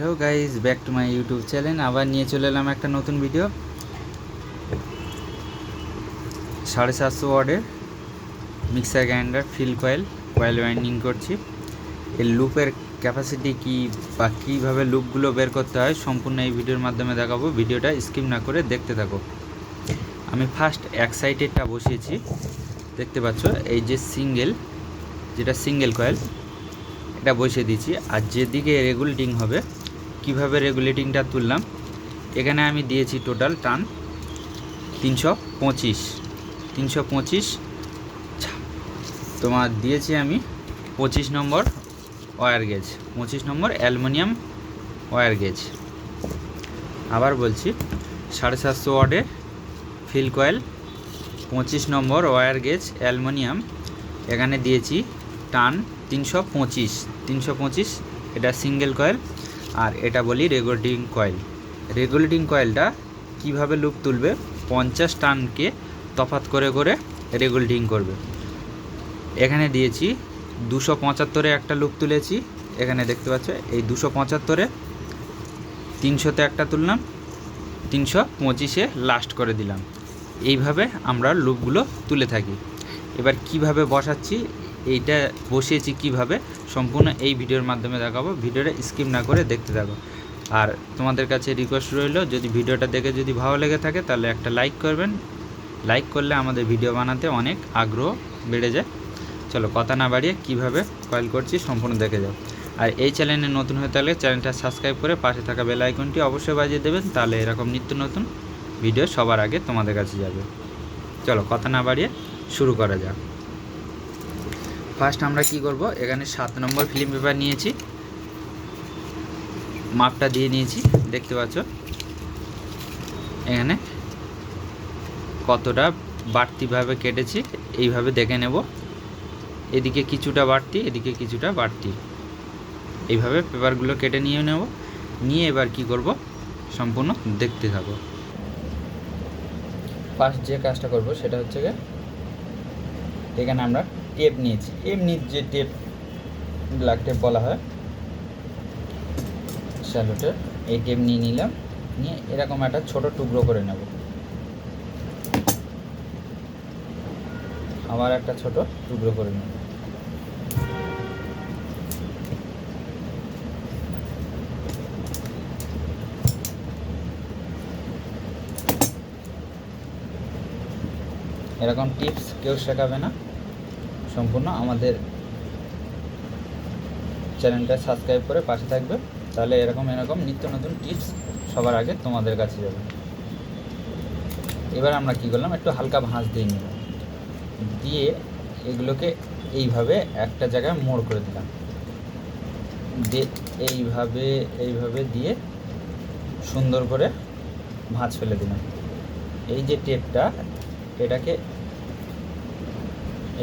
Hello guys, back to my YouTube channel. আবার নিয়ে চলে এলাম একটা নতুন ভিডিও। 750 ওয়াটের mixer grinder field coil winding করছি। এর লুপের ক্যাপাসিটি কী বা কীভাবে লুপগুলো বের করতে হয় সম্পূর্ণ এই ভিডিওর মাধ্যমে দেখাবো। ভিডিওটা স্কিপ না করে দেখতে থাকো। আমি ফার্স্ট এক সাইডেরটা বসিয়েছি, দেখতে পাচ্ছ। এই যে যেটা সিঙ্গেল কয়েল, এটা বসিয়ে দিয়েছি। আর যেদিকে রেগুলেটিং হবে, কিভাবে রেগুলেটিংটা তুললাম, এখানে আমি দিয়েছি টোটাল টান 325 তোমার দিয়েছি আমি 25 নম্বর ওয়্যার গেজ, 25 নম্বর অ্যালুমিনিয়াম ওয়্যার গেজ। আবার বলছি, 750 ওয়াটের ফিল কয়েল 25 নম্বর ওয়্যার গেজ অ্যালুমিনিয়াম, এখানে দিয়েছি টান 325। এটা সিঙ্গেল কয়েল, আর এটা বলি রেগুলেটিং কয়েল। রেগুলেটিং কয়েলটা কিভাবে লুপ তুলবে, 50 টানকে তফাৎ করে করে রেগুলেটিং করবে। এখানে দিয়েছি 275-এ একটা লুপ তুলেছি, এখানে দেখতে পাচ্ছ। এই 275-এ 300-তে একটা তুললাম, 325-এ লাস্ট করে দিলাম। এইভাবে আমরা লুপগুলো তুলে থাকি। এবার কিভাবে বসাচ্ছি, এইটা বসিয়েছি কিভাবে, সম্পূর্ণ এই ভিডিওর মাধ্যমে দেখাবো। ভিডিওটা স্কিপ না করে দেখতে থাকো। আর তোমাদের কাছে রিকোয়েস্ট রইল, যদি ভিডিওটা দেখে যদি ভালো লেগে থাকে তাহলে একটা লাইক করবেন। লাইক করলে আমাদের ভিডিও বানাতে অনেক আগ্রহ বেড়ে যায়। চলো কথা না বাড়িয়ে কীভাবে কয়েল করছি সম্পূর্ণ দেখে যাও। আর এই চ্যানেলে নতুন হয়ে থাকলে চ্যানেলটা সাবস্ক্রাইব করে পাশে থাকা বেল আইকনটি অবশ্যই বাজিয়ে দেবেন, তাহলে এরকম নিত্য নতুন ভিডিও সবার আগে তোমাদের কাছে যাবে। চলো কথা না বাড়িয়ে শুরু করা যাক। ফার্স্ট আমরা কি করব, এখানে 7 নম্বর ফিল্ম পেপার নিয়েছি, মাপটা দিয়ে নিয়েছি, দেখতে পাচ্ছ। এখানে কতটা বাড়তিভাবে কেটেছি এইভাবে দেখে নেব। এদিকে কিছুটা বাড়তি, এদিকে কিছুটা বাড়তি, এইভাবে পেপারগুলো কেটে নিয়ে নেব। নিয়ে এবার কি করব সম্পূর্ণ দেখতে থাকো। ফার্স্ট যে কাজটা করব সেটা হচ্ছে গিয়ে, এখানে আমরা টেপ নিয়েছি, এমনি যে টেপ, ব্ল্যাক টেপ বলা হয়, শ্যালো টেপ। এই টেপ নিয়ে নিলাম, নিয়ে এরকম একটা ছোট টুকরো করে নেব। আবার একটা ছোট টুকরো করে নেব। এরকম টিপস কেউ শেখাবে না, সম্পূর্ণ আমাদের চ্যানেলটা সাবস্ক্রাইব করে পাশে থাকবে, তাহলে এরকম নিত্য নতুন টিপস সবার আগে তোমাদের কাছে যাবে। এবার আমরা কি করলাম, একটু হালকা ভাঁজ দিয়ে নিলাম, দিয়ে এগুলোকে এইভাবে একটা জায়গায় মোড় করে দিলাম, দিয়ে এইভাবে দিয়ে সুন্দর করে ভাঁজ ফেলে দিলাম। এই যে টেপটা, এটাকে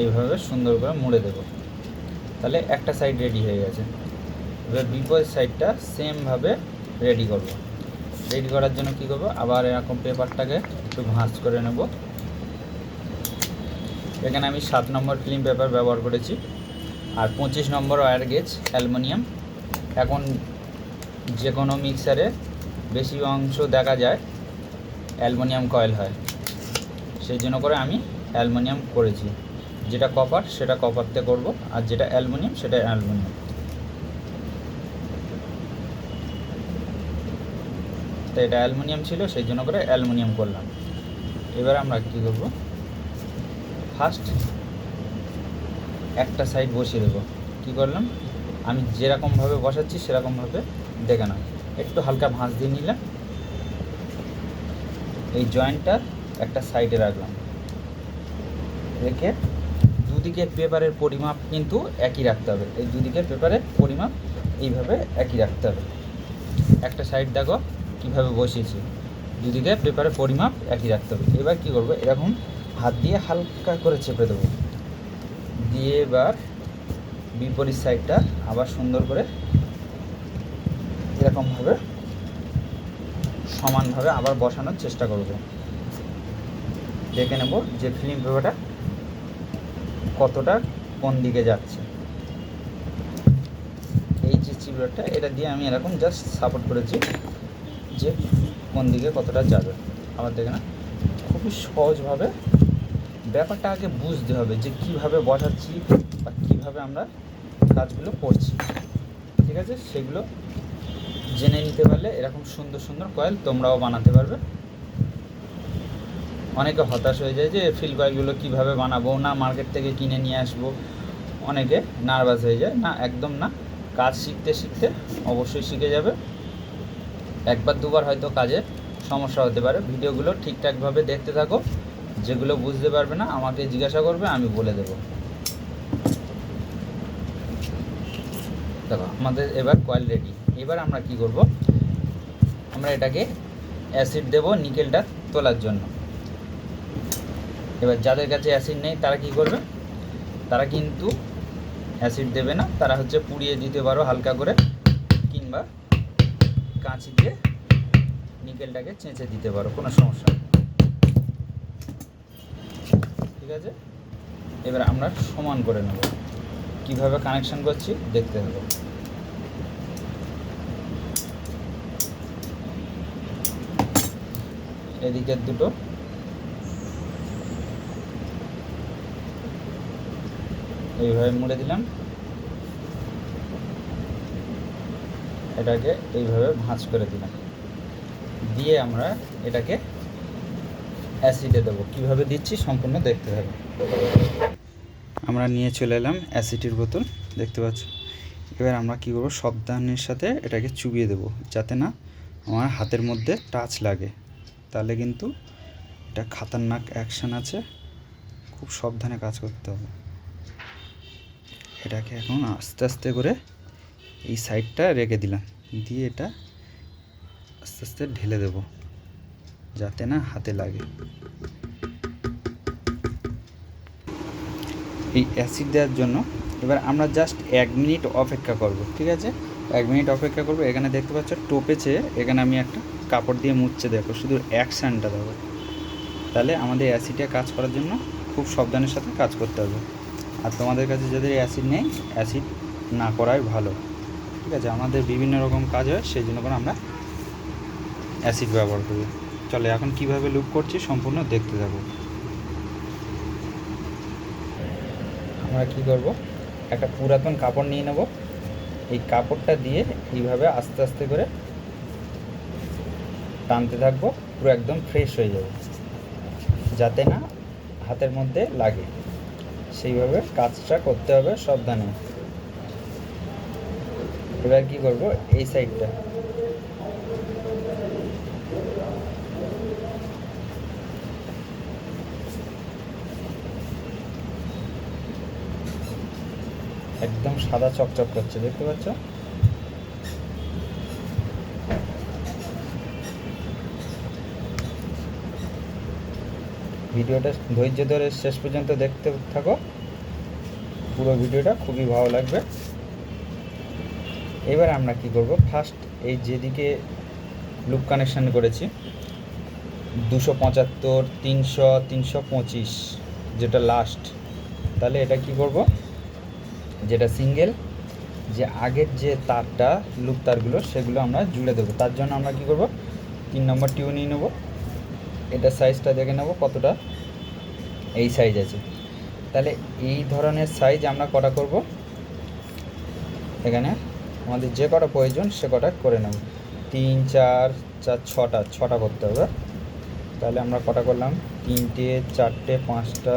এইভাবে সুন্দর করে মুড়ে দেব, তাহলে একটা সাইড রেডি হয়ে গেছে। এবার বিপরীত সাইডটা সেমভাবে রেডি করব। রেডি করার জন্য কী করব, আবার এরকম পেপারটাকে একটু ভাঁজ করে নেব। এখানে আমি 7 নম্বর ফিল্ম পেপার ব্যবহার করেছি, আর 25 নম্বর ওয়্যার গেজ অ্যালুমিনিয়াম। এখন যে কোনো মিক্সারে বেশি অংশ দেখা যায় অ্যালুমিনিয়াম কয়েল হয়, সেই জন্য করে আমি অ্যালুমিনিয়াম করেছি। যেটা কপার সেটা কপারতে করব, আর যেটা অ্যালুমিনিয়াম সেটা অ্যালুমিনিয়াম। তো এটা অ্যালুমিনিয়াম ছিল, সেই জন্য করে অ্যালুমিনিয়াম করলাম। এবার আমরা কী করব, ফার্স্ট একটা সাইড বসিয়ে দেবো। কী করলাম, আমি যেরকমভাবে বসাচ্ছি সেরকমভাবে দেখে নাও। একটু হালকা ভাঁজ দিয়ে নিলাম, এই জয়েন্টটা একটা সাইডে রাখলাম, রেখে দুদিকের পেপারের পরিমাপ কিন্তু একই রাখতে হবে। এই দুদিকের পেপারের পরিমাপ এইভাবে একই রাখতে হবে। একটা সাইড দেখো কীভাবে বসিয়েছি, দুদিকে পেপারের পরিমাপ একই রাখতে হবে। এবার কী করবো, এরকম হাত দিয়ে হালকা করে চেপে দেবো, দিয়ে এবার বিপরীত সাইডটা আবার সুন্দর করে এরকমভাবে সমানভাবে আবার বসানোর চেষ্টা করব। দেখে নেব যে ফিল্ম পেপারটা কতটা কোন দিকে যাচ্ছে। এই যে স্টিউরারটা, এটা দিয়ে আমি এরকম জাস্ট সাপোর্ট করেছি যে কোন দিকে কতটা যাবে। আবার দেখে না, খুবই সহজভাবে ব্যাপারটা আগে বুঝতে হবে যে কীভাবে বসাচ্ছি বা কীভাবে আমরা কাজগুলো করছি, ঠিক আছে? সেগুলো জেনে নিতে পারলে এরকম সুন্দর সুন্দর কয়েল তোমরাও বানাতে পারবে। অনেকে হতাশ হয়ে যায় যে ফিল কয়েলগুলো কীভাবে বানাবো, না মার্কেট থেকে কিনে নিয়ে আসবো, অনেকে নার্ভাস হয়ে যায়। না, একদম না, কাজ শিখতে শিখতে অবশ্যই শিখে যাবে। একবার দুবার হয়তো কাজে সমস্যা হতে পারে, ভিডিওগুলো ঠিকঠাকভাবে দেখতে থাকো, যেগুলো বুঝতে পারবে না আমাকে জিজ্ঞাসা করবে, আমি বলে দেবো। দেখো আমাদের এবার কয়েল রেডি। এবার আমরা কি করব, আমরা এটাকে অ্যাসিড দেব নিকেলটা তোলার জন্য। এবার যাদের কাছে অ্যাসিড নেই তারা কি করবে, তারা কিন্তু অ্যাসিড দেবে না, তারা হচ্ছে পুড়িয়ে দিতে পারো হালকা করে, কিংবা কাঁচি দিয়ে নিকেলটাকে চেঁচে দিতে পারো, কোনো সমস্যা নেই, ঠিক আছে? এবার আমরা সমান করে নেব, কীভাবে কানেকশান করছি দেখতে হবে। এদিকের দুটো এইভাবে মুড়ে দিলাম, এটাকে এইভাবে ভাঁজ করে দিলাম, দিয়ে আমরা এটাকে অ্যাসিডে দেবো। কীভাবে দিচ্ছি সম্পূর্ণ দেখতে হবে। আমরা নিয়ে চলে এলাম অ্যাসিডের বোতল, দেখতে পাচ্ছ। এবার আমরা কী করবো, সাবধানের সাথে এটাকে চুবিয়ে দেবো, যাতে না আমার হাতের মধ্যে টাচ লাগে, তাহলে কিন্তু এটা খাতারনাক অ্যাকশান আছে, খুব সাবধানে কাজ করতে হবে। এটাকে এখন আস্তে আস্তে করে এই সাইডটা রেখে দিলাম, দিয়ে এটা আস্তে আস্তে ঢেলে দেব, যাতে না হাতে লাগে। এই অ্যাসিড দেওয়ার জন্য এবার আমরা জাস্ট 1 মিনিট অপেক্ষা করব, ঠিক আছে? 1 মিনিট অপেক্ষা করব। এখানে দেখতে পাচ্ছ টোপেছে, এখানে আমি একটা কাপড় দিয়ে মুছছে, দেখো শুধু অ্যাকশানটা দেবো, তাহলে আমাদের অ্যাসিডে কাজ করার জন্য খুব সাবধানের সাথে কাজ করতে হবে। আর তোমাদের কাছে যাদের অ্যাসিড নেই, অ্যাসিড না করাই ভালো, ঠিক আছে? আমাদের বিভিন্ন রকম কাজ হয়, সেই জন্য করে আমরা অ্যাসিড ব্যবহার করি। চলো এখন কিভাবে লুপ করছি সম্পূর্ণ দেখতে থাকো। আমরা কি করব, একটা পুরাতন কাপড় নিয়ে নেব, এই কাপড়টা দিয়ে এইভাবে আস্তে আস্তে করে টানতে থাকবো, পুরো একদম ফ্রেশ হয়ে যাবে, যাতে না হাতের মধ্যে লাগে, সেইভাবে কাজটা করতে হবে সাবধানে। এবার কি করব, এই সাইডটা একদম সাদা চকচক করছে, দেখতে পাচ্ছ? ভিডিওটা ধৈর্য ধরে শেষ পর্যন্ত দেখতে থাকো, পুরো ভিডিওটা খুবই ভালো লাগবে। এবার আমরা কি করব, ফার্স্ট এই যেদিকে লুপ কানেকশান করেছি 275, 300, 325 যেটা লাস্ট, তাহলে এটা কি করব, যেটা সিঙ্গেল, যে আগের যে তারটা লুপ তারগুলো সেগুলো আমরা জুড়ে দেবো। তার জন্য আমরা কি করব, 3 নম্বর টিউ নিয়ে নেব, এটা সাইজটা দেখে নেব কতটা, এই সাইজ আছে, তাহলে এই ধরনের সাইজ আমরা কটা করব, এখানে আমাদের যে কটা প্রয়োজন সে কটা করে নেব। 3, 4, 4, 6টা করতে হবে। তাহলে আমরা কটা করলাম, 3টে, 4টে, 5টা,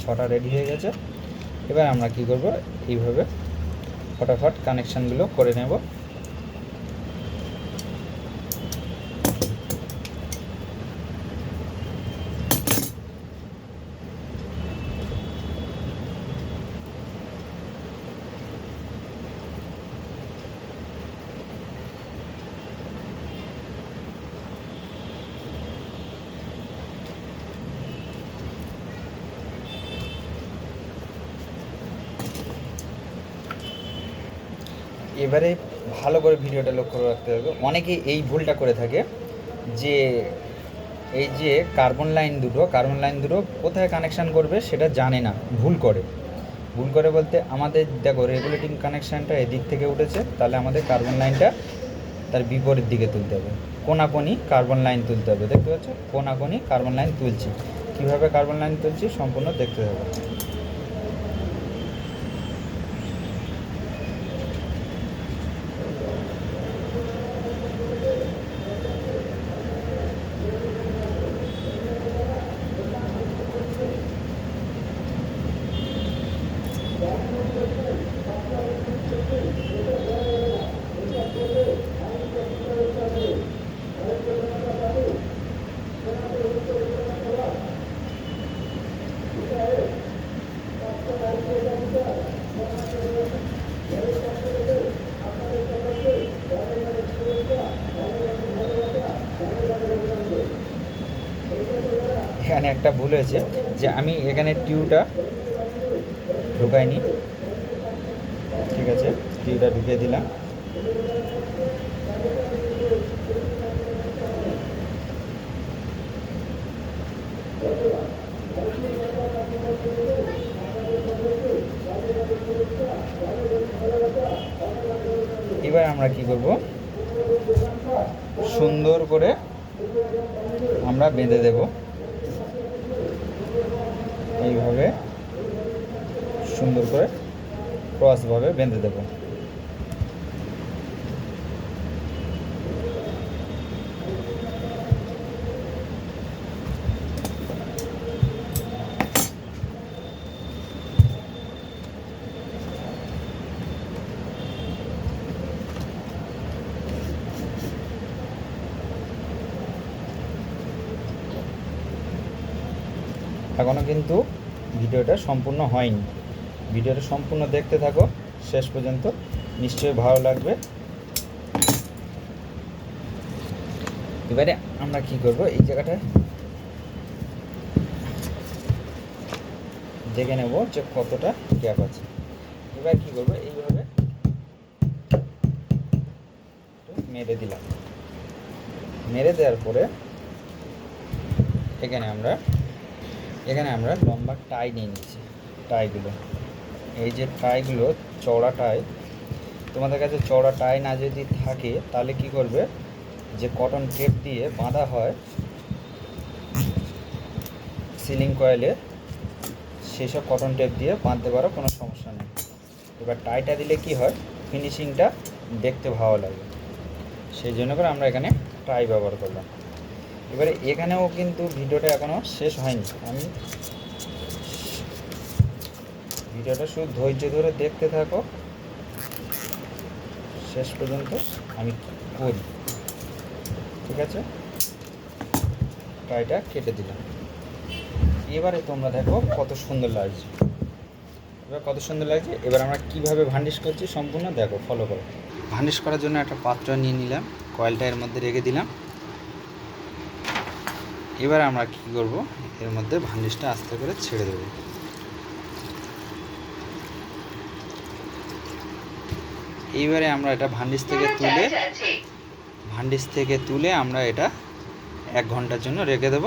6টা রেডি হয়ে গেছে। এবার আমরা কি করব, এইভাবে ফটাফট কানেকশানগুলো করে নেব। এবারে ভালো করে ভিডিওটা লক্ষ্য রাখতে হবে। অনেকে এই ভুলটা করে থাকে যে এই যে কার্বন লাইন দুটো কোথায় কানেকশান করবে সেটা জানে না, ভুল করে। ভুল করে বলতে আমাদের দেখো রেগুলেটিং কানেকশানটা এদিক থেকে উঠেছে, তাহলে আমাদের কার্বন লাইনটা তার বিপরীত দিকে তুলতে হবে, কোনাকোনি কার্বন লাইন তুলতে হবে। দেখতে পাচ্ছ কোনাকোনি কার্বন লাইন তুলছি। কীভাবে কার্বন লাইন তুলছি সম্পূর্ণ দেখতে হবে। এখানে একটা ভুল হয়েছে যে আমি এখানে টিউটা ঢুকাইনি, ঠিক আছে, টিউটা ঢুকিয়ে দিলাম। এবার আমরা কি করব, সুন্দর করে আমরা বেঁধে দেব, এইভাবে সুন্দর করে ক্রসভাবে বেঁধে দেব। এখনও কিন্তু ভিডিওটা সম্পূর্ণ হয়নি, ভিডিওটা সম্পূর্ণ দেখতে থাকো শেষ পর্যন্ত, নিশ্চয়ই ভালো লাগবে। এবারে আমরা কি করব, এই জায়গাটায় দেখে নেব যে কতটা গ্যাপ আছে। এবার কি করব, এইভাবে মেরে দিলাম। মেরে দেওয়ার পরে এখানে আমরা লম্বা টাই নিয়ে নিচ্ছি। টাইগুলো, এই যে টাইগুলো চওড়া টাই, তোমাদের কাছে চওড়া টাই না যদি থাকে তাহলে কি করবে, যে কটন টেপ দিয়ে বাঁধা হয় সিলিং কয়েলে, সেসব কটন টেপ দিয়ে বাঁধতে পারো, কোনো সমস্যা নেই। এবার টাইটা দিলে কি হয়, ফিনিশিংটা দেখতে ভালো লাগে, সেই জন্য করে আমরা এখানে টাই ব্যবহার করলাম। এবারে এখানেও কিন্তু ভিডিওটা এখনও শেষ হয়নি, আমি ভিডিওটা শুধু ধৈর্য ধরে দেখতে থাকো শেষ পর্যন্ত আমি করি, ঠিক আছে। টাইটা কেটে দিলাম। এবারে তোমরা দেখো কত সুন্দর লাগছে, এবার আমরা কিভাবে ভার্নিশ করছি সম্পূর্ণ দেখো, ফলো করো। ভার্নিশ করার জন্য একটা পাত্র নিয়ে নিলাম, কয়েলটা এর মধ্যে রেখে দিলাম। এবার আমরা কি করব, এর মধ্যে ভার্নিশটা আস্তে করে ছেড়ে দেব। এইবারে আমরা এটা ভার্নিশ থেকে তুলে আমরা এটা 1 ঘন্টার জন্য রেখে দেব।